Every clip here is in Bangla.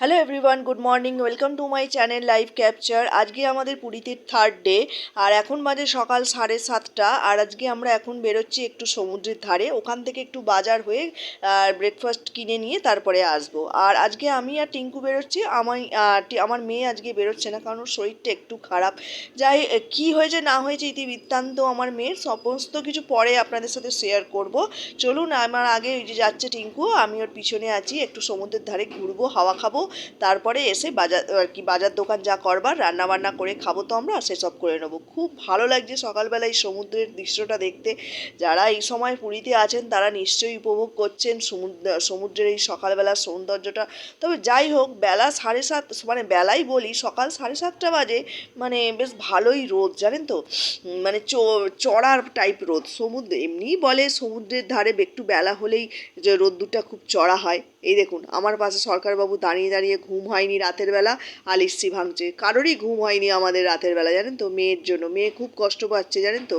Hello everyone, good morning, welcome to my channel live capture. আজকে আমাদের পুরীতে থার্ড ডে, আর এখন বাজে সকাল 7:30। আর আজকে আমরা এখন বেরোচ্ছি একটু সমুদ্রের ধারে, ওখান থেকে একটু বাজার হয়ে ব্রেকফাস্ট কিনে নিয়ে তারপরে আসবো। আর আজকে আমি আর টিঙ্কু বেরোচ্ছি, আমার মেয়ে আজকে বেরোচ্ছে না, কারণ ওর শরীরটা একটু খারাপ। যাই কি হয়েছে না হয়েছে ইতিবৃত্তান্ত আমার মেয়ের সমস্ত কিছু পরে আপনাদের সাথে শেয়ার করব। চলুন, আমার আগে ওই যে যাচ্ছে টিঙ্কু, আমি ওর পিছনে আছি, একটু সমুদ্রের ধারে ঘুরবো, হাওয়া খাবো, তারপরে এসে বাজার আর কি বাজার দোকান যা করবার রান্না বান্না করে খাবো তো আমরা, সেসব করে নেবো। খুব ভালো লাগছে সকালবেলা এই সমুদ্রের দৃশ্যটা দেখতে। যারা এই সময় পুরীতে আছেন তারা নিশ্চয়ই উপভোগ করছেন সমুদ্রের এই সকালবেলার সৌন্দর্যটা। তবে যাই হোক, বেলা 7:30, মানে বেলাই বলি, সকাল 7:30 বাজে, মানে বেশ ভালোই রোদ, জানেন তো। মানে চড়ার টাইপ রোদ। সমুদ্রে এমনিই বলে সমুদ্রের ধারে একটু বেলা হলেই যে রোদ্দুরটা খুব চড়া হয়। এই দেখুন, আমার পাশে সরকারবাবু দাঁড়িয়ে দাঁড়িয়ে ঘুম হয়নি রাতের বেলা, আলিস্যি ভাঙছে। কারোরই ঘুম হয়নি আমাদের রাতের বেলা, জানেন তো। মেয়ের জন্য, মেয়ে খুব কষ্ট পাচ্ছে, জানেন তো।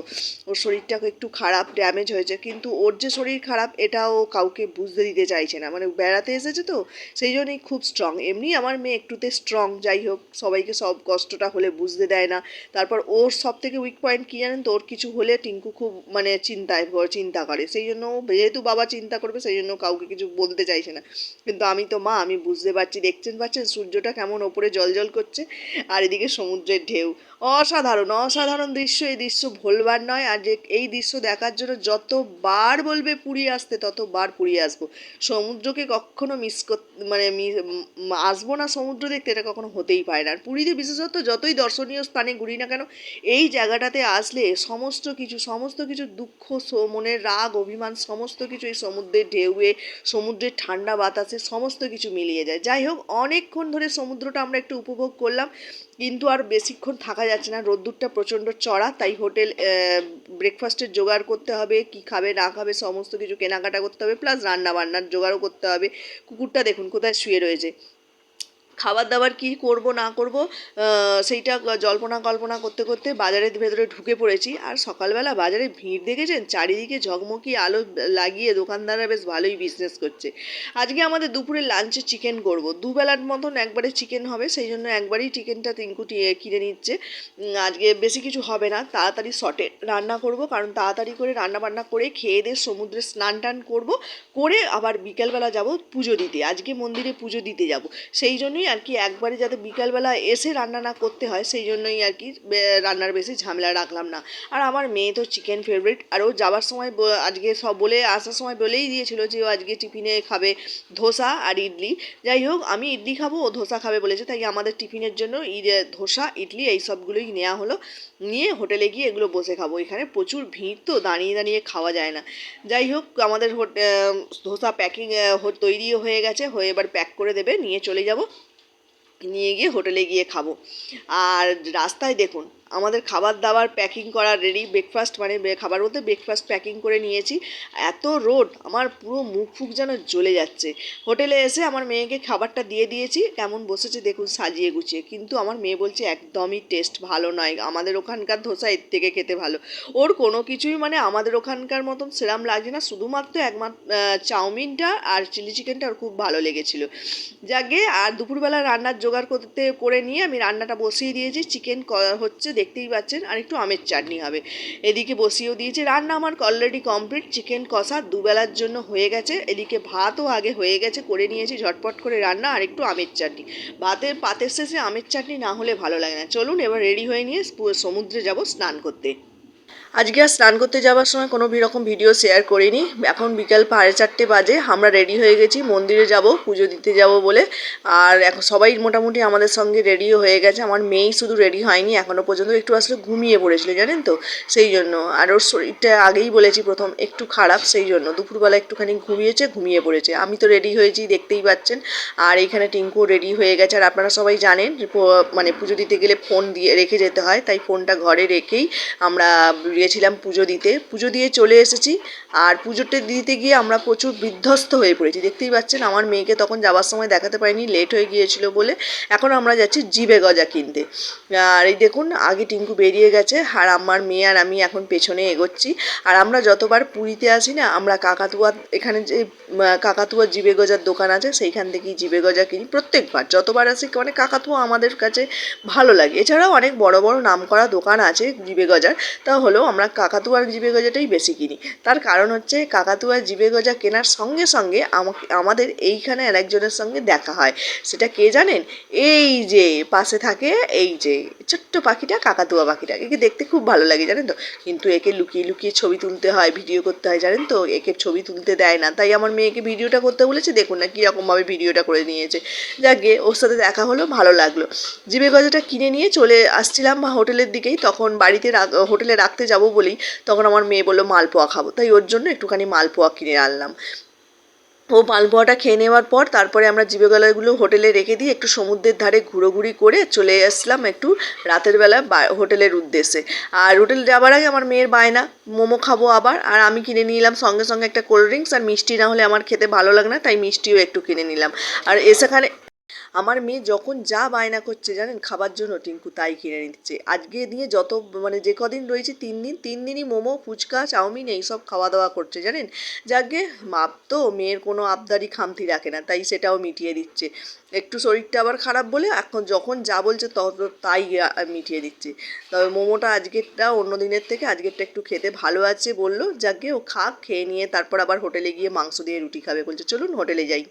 ওর শরীরটা একটু খারাপ, ড্যামেজ হয়েছে, কিন্তু ওর যে শরীর খারাপ এটাও কাউকে বুঝতে দিতে চাইছে না। মানে বেড়াতে এসেছে তো, সেই জন্যই খুব স্ট্রং। এমনি আমার মেয়ে একটুতে স্ট্রং, যাই হোক, সবাইকে সব কষ্টটা হলে বুঝতে দেয় না। তারপর ওর সব থেকে উইক পয়েন্ট কী জানেন তো, ওর কিছু হলে টিঙ্কু খুব মানে চিন্তা করে, সেই জন্য যেহেতু বাবা চিন্তা করবে সেই জন্য কাউকে কিছু বলতে চাইছে না। কিন্তু আমি তো মা, আমি বুঝতে পারছি। পাচ্ছেন সূর্যটা কেমন ওপরে জল করছে, আর এদিকে সমুদ্রের ঢেউ। অসাধারণ অসাধারণ দৃশ্য, এই দৃশ্য ভোলবার নয়। আর যে এই দৃশ্য দেখার জন্য যতবার বলবে পুরী আসতে ততবার পুরী আসবো। সমুদ্রকে কখনো মানে আসবো না সমুদ্র দেখতে, এটা কখনো হতেই পারে না। আর পুরীতে বিশেষত যতই দর্শনীয় স্থানে ঘুরি না কেন, এই জায়গাটাতে আসলে সমস্ত কিছু দুঃখ, মনের রাগ, অভিমান, সমস্ত কিছু এই সমুদ্রের ঢেউয়ে, সমুদ্রের ঠান্ডা বাতাসে সমস্ত কিছু মিলিয়ে যায়। যাই হোক, অনেকক্ষণ ধরে সমুদ্রটা আমরা একটু উপভোগ করলাম, কিন্তু আর বেশিক্ষণ থাকা যাচ্ছে না। রোদ্দুরটা প্রচণ্ড চড়া, তাই ব্রেকফাস্টের জোগাড় করতে হবে, কি খাবে না খাবে সমস্ত কিছু কেনাকাটা করতে হবে, প্লাস রান্না বান্নার জোগাড়ও করতে হবে। কুকুরটা দেখুন কোথায় শুয়ে রয়েছে। খাবার দাবার কী করব না করব, সেইটা জল্পনা কল্পনা করতে করতে বাজারের ভেতরে ঢুকে পড়েছি। আর সকালবেলা বাজারে ভিড় দেখেছেন, চারিদিকে ঝকমকি আলো লাগিয়ে দোকানদাররা বেশ ভালোই বিজনেস করছে। আজকে আমাদের দুপুরে লাঞ্চে চিকেন করব, দুবেলার মতন একবারে চিকেন হবে, সেই জন্য একবারেই চিকেনটা তিনকুটি কিনে নিচ্ছে। আজকে বেশি কিছু হবে না, তাড়াতাড়ি শর্টে রান্না করব, কারণ তাড়াতাড়ি করে রান্না বান্না করে খেয়ে দিয়ে সমুদ্রে স্নান টান করবো, করে আবার বিকেলবেলা যাব পুজো দিতে। আজকে মন্দিরে পুজো দিতে যাব, সেই জন্যই আর কি একবারে যাতে বিকালবেলা এসে রান্না না করতে হয়, সেই জন্যই আর কি রান্নার বেশি ঝামেলা রাখলাম না। আর আমার মেয়ে তো চিকেন ফেভারিট, আর ও যাবার সময় আজকে সব বলে আসার সময় বলেই দিয়েছিল যে ও আজকে টিফিনে খাবে ধোসা আর ইডলি। যাই হোক, আমি ইডলি খাবো, ও ধোসা খাবে বলেছে, তাই আমাদের টিফিনের জন্য ধোসা ইডলি এই সবগুলোই নেওয়া হলো। নিয়ে হোটেলে গিয়ে এগুলো বসে খাবো। এখানে প্রচুর ভিড় তো, দাঁড়িয়ে দাঁড়িয়ে খাওয়া যায় না। যাই হোক, আমাদের ধোসা প্যাকিং তৈরিও হয়ে গেছে, হয়ে এবার প্যাক করে দেবে, নিয়ে চলে যাব, নিয়ে গিয়ে হোটেলে গিয়ে খাবো। আর রাস্তায় দেখুন আমাদের খাবার দাবার প্যাকিং করা রেডি। ব্রেকফাস্ট মানে খাবার বলতে ব্রেকফাস্ট প্যাকিং করে নিয়েছি। এত রোদ, আমার পুরো মুখ ফুক যেন জ্বলে যাচ্ছে। হোটেলে এসে আমার মেয়েকে খাবারটা দিয়ে দিয়েছি, কেমন বসেছে দেখুন সাজিয়ে গুছিয়ে। কিন্তু আমার মেয়ে বলছে একদমই টেস্ট ভালো নয়, আমাদের ওখানকার ধোসা এর থেকে খেতে ভালো। ওর কোনো কিছুই মানে আমাদের ওখানকার মতন সেরাম লাগছে না, শুধুমাত্র চাউমিনটা আর চিলি চিকেনটা ওর খুব ভালো লেগেছিলো। যাকে আর দুপুরবেলা রান্নার জোগাড় করে নিয়ে আমি রান্নাটা বসিয়ে দিয়েছি। চিকেন হচ্ছে দেখতেই পাচ্ছেন, আর একটু আমের চাটনি হবে, এদিকে বসিয়েও দিয়েছি। রান্না আমার অলরেডি কমপ্লিট, চিকেন কষা দুবেলার জন্য হয়ে গেছে। এদিকে ভাতও আগে হয়ে গেছে, করে নিয়েছি ঝটপট করে রান্না, আর একটু আমের চাটনি। পাতের শেষে আমের চাটনি না হলে ভালো লাগে না। চলুন এবার রেডি হয়ে নিয়ে সমুদ্রে যাব স্নান করতে। আজকে আর স্নান করতে যাওয়ার সময় কোনো রকম ভিডিও শেয়ার করিনি। এখন বিকাল 4:30 বাজে, আমরা রেডি হয়ে গেছি, মন্দিরে যাব পুজো দিতে যাব বলে। আর এখন সবাই মোটামুটি আমাদের সঙ্গে রেডিও হয়ে গেছে, আমার মেয়েই শুধু রেডি হয়নি এখনও পর্যন্ত, একটু আসলে ঘুমিয়ে পড়েছিল জানেন তো, সেই জন্য। আর ওর শরীরটা আগেই বলেছি প্রথম একটু খারাপ, সেই জন্য দুপুরবেলা একটুখানি ঘুমিয়ে পড়েছে। আমি তো রেডি হয়েছি দেখতেই পাচ্ছেন, আর এইখানে টিঙ্কুও রেডি হয়ে গেছে। আর আপনারা সবাই জানেন মানে পুজো দিতে গেলে ফোন দিয়ে রেখে যেতে হয়, তাই ফোনটা ঘরে রেখেই আমরা গিয়েছিলাম পুজো দিতে, পুজো দিয়ে চলে এসেছি। আর পুজোটা দিতে গিয়ে আমরা প্রচুর বিধ্বস্ত হয়ে পড়েছি, দেখতেই পাচ্ছেন। আমার মেয়েকে তখন যাওয়ার সময় দেখাতে পারিনি, লেট হয়ে গিয়েছিল বলে। এখন আমরা যাচ্ছি জিবে গজা কিনতে। আর এই দেখুন আগে টিঙ্কু বেরিয়ে গেছে, আর আমার মেয়ে আর আমি এখন পেছনে এগোচ্ছি। আর আমরা যতবার পুরীতে আসি না, আমরা কাকাতুয়া, এখানে যে কাকাতুয়া জিবে গজার দোকান আছে সেইখান থেকেই জিবে গজা কিনি প্রত্যেকবার, যতবার আসি। মানে কাকাতুয়া আমাদের কাছে ভালো লাগে। এছাড়াও অনেক বড় বড় নামকরা দোকান আছে জিবে গজার, তা হলেও আমরা কাকাতুয়ার জিবে গজাটাই বেশি কিনি। তার কারণ হচ্ছে কাকাতুয়ার জিবে গজা কেনার সঙ্গে সঙ্গে আমাদের এইখানে আরেকজনের সঙ্গে দেখা হয়। সেটা কে জানেন? এই যে পাশে থাকে, এই যে ছোট্ট পাখিটা, কাকাতুয়া পাখিটা। একে দেখতে খুব ভালো লাগে জানেন তো, কিন্তু একে লুকিয়ে লুকিয়ে ছবি তুলতে হয়, ভিডিও করতে হয় জানেন তো। একে ছবি তুলতে দেয় না, তাই আমার মেয়েকে ভিডিওটা করতে বলেছে। দেখুন না কীরকমভাবে ভিডিওটা করে নিয়েছে। যাকে ওর সাথে দেখা হলো, ভালো লাগলো। জিবে গজাটা কিনে নিয়ে চলে আসছিলাম হোটেলের দিকেই, তখন বাড়িতে হোটেলে রাখতে যাব বলেই তখন আমার মেয়ে বললো মালপোয়া খাবো, তাই ওর জন্য একটুখানি মালপোয়া কিনে আনলাম। ও মালপোয়াটা খেয়ে নেওয়ার পর তারপরে আমরা জিবে গলাগুলো হোটেলে রেখে দিয়ে একটু সমুদ্রের ধারে ঘুরোঘুরি করে চলে আসলাম একটু রাতের বেলা হোটেলের উদ্দেশ্যে। আর হোটেল যাওয়ার আগে আমার মেয়ের বায়না মোমো খাবো আবার, আর আমি কিনে নিলাম সঙ্গে সঙ্গে একটা কোল্ড ড্রিঙ্কস। আর মিষ্টি না হলে আমার খেতে ভালো লাগে না, তাই মিষ্টিও একটু কিনে নিলাম। আর সেখানে আমার মেয়ে যখন যা বায়না করছে জানেন খাবার জন্য, টিঙ্কু তাই কিনে নিচ্ছে। আজকে দিয়ে যত মানে যে কদিন রয়েছে 3 দিন, 3 দিনই মোমো, ফুচকা, চাউমিন এইসব খাওয়া দাওয়া করছে জানেন। যাকে মাপ তো মেয়ের কোনো আবদারই খামতি রাখে না, তাই সেটাও মিটিয়ে দিচ্ছে। একটু শরীরটা আবার খারাপ বলে এখন যখন যা বলছে তাই মিটিয়ে দিচ্ছে। তবে মোমোটা আজকেরটা অন্য দিনের থেকে আজকেরটা একটু খেতে ভালো আছে বললো। যাকে ও খেয়ে নিয়ে তারপর আবার হোটেলে গিয়ে মাংস দিয়ে রুটি খাবে বলছে। চলুন হোটেলে যাই।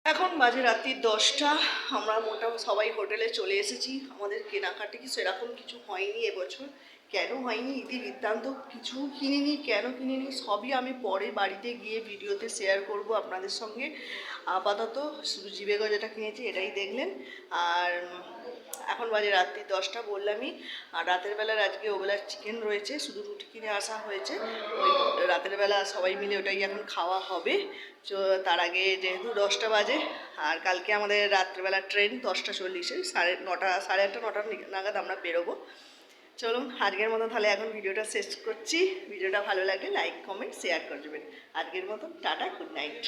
এখন বাজে রাত্রি 10টা। আমরা মোটামুটি সবাই হোটেলে চলে এসেছি। আমাদের কেনাকাটি কি সেরকম কিছু হয়নি এবছর। কেন হয়নি ইতিবৃত্তান্ত কিছু কিনিনি, কেন কিনিনি সবই আমি পরে বাড়িতে গিয়ে ভিডিওতে শেয়ার করব আপনাদের সঙ্গে। আপাতত শুধু জিবে গজাটা কিনেছি, এটাই দেখলেন। আর এখন বাজে রাত্রি 10টা বললামই। আর রাতের বেলার আজকে ওবেলার চিকেন রয়েছে, শুধু রুটি কিনে আসা হয়েছে। ওই রাতের বেলা সবাই মিলে ওটাই এখন খাওয়া হবে। তার আগে যেহেতু 10টা বাজে, আর কালকে আমাদের রাত্রেবেলা ট্রেন 10টা 40-এ, 9:30 8:30 9টা নাগাদ আমরা বেরোবো। চলুন আজকের মতো তাহলে এখন ভিডিওটা শেষ করছি। ভিডিওটা ভালো লাগলে লাইক কমেন্ট শেয়ার করে দেবেন। আজকের মতো টাটা, গুড নাইট।